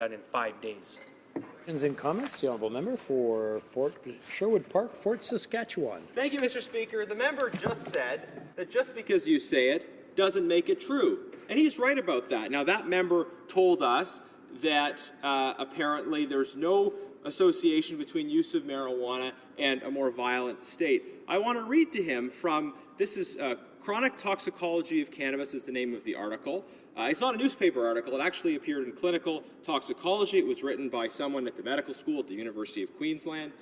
done in 5 days. Questions and comments? The honourable member for Sherwood Park, Fort Saskatchewan. Thank you, Mr. Speaker. The member just said that just because you say it doesn't make it true. And he's right about that. Now, that member told us that apparently there's no association between use of marijuana and a more violent state. I want to read to him from, this is Chronic Toxicology of Cannabis is the name of the article. It's not a newspaper article. It actually appeared in Clinical Toxicology. It was written by someone at the medical school at the University of Queensland.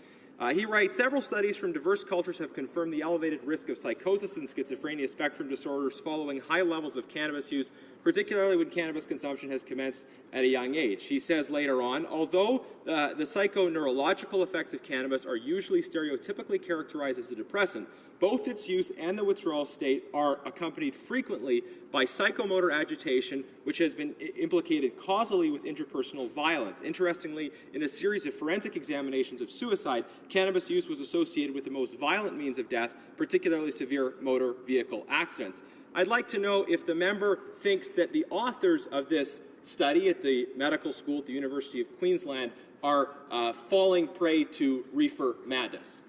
He writes, several studies from diverse cultures have confirmed the elevated risk of psychosis and schizophrenia spectrum disorders following high levels of cannabis use, particularly when cannabis consumption has commenced at a young age. He says later on, although the psychoneurological effects of cannabis are usually stereotypically characterized as a depressant, both its use and the withdrawal state are accompanied frequently by psychomotor agitation, which has been implicated causally with interpersonal violence. Interestingly, in a series of forensic examinations of suicide, cannabis use was associated with the most violent means of death, particularly severe motor vehicle accidents. I'd like to know if the member thinks that the authors of this study at the medical school at the University of Queensland are falling prey to reefer madness.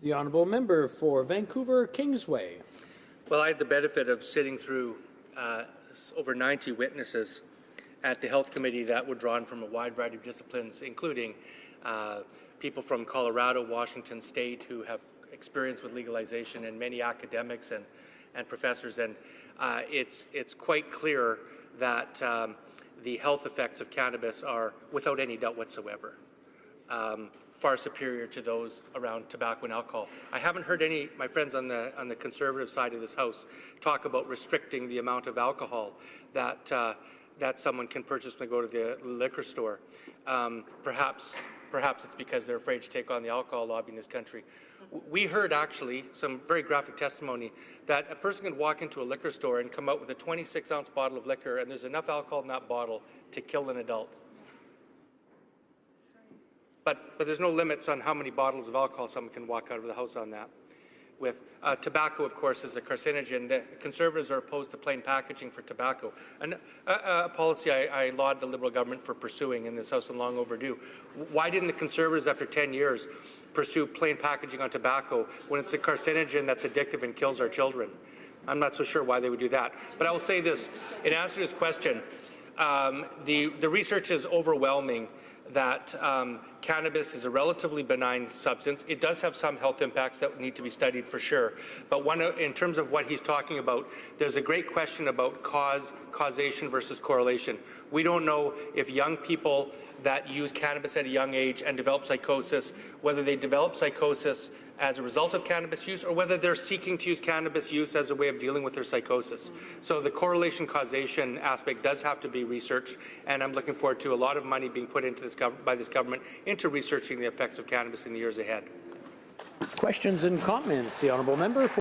The honourable member for Vancouver Kingsway. Well, I had the benefit of sitting through over 90 witnesses at the Health Committee that were drawn from a wide variety of disciplines, including people from Colorado, Washington State, who have experience with legalization, and many academics and professors. And it's quite clear that the health effects of cannabis are, without any doubt whatsoever, far superior to those around tobacco and alcohol. I haven't heard any, my friends on the Conservative side of this House, talk about restricting the amount of alcohol that that someone can purchase when they go to the liquor store. Perhaps it's because they're afraid to take on the alcohol lobby in this country. We heard actually some very graphic testimony that a person can walk into a liquor store and come out with a 26-ounce bottle of liquor, and there's enough alcohol in that bottle to kill an adult. But there's no limits on how many bottles of alcohol someone can walk out of the house on that. With tobacco, of course, is a carcinogen. The Conservatives are opposed to plain packaging for tobacco, and a policy I laud the Liberal government for pursuing in this House and long overdue. Why didn't the Conservatives, after 10 years, pursue plain packaging on tobacco when it's a carcinogen that's addictive and kills our children? I'm not so sure why they would do that. But I will say this, in answer to this question, the research is overwhelming that cannabis is a relatively benign substance. It does have some health impacts that need to be studied for sure. But in terms of what he's talking about, there's a great question about causation versus correlation. We don't know if young people that use cannabis at a young age and develop psychosis, whether they develop psychosis as a result of cannabis use or whether they're seeking to use cannabis use as a way of dealing with their psychosis. So the correlation causation aspect does have to be researched, and I'm looking forward to a lot of money being put into this by this government into researching the effects of cannabis in the years ahead. Questions and comments? The honourable member for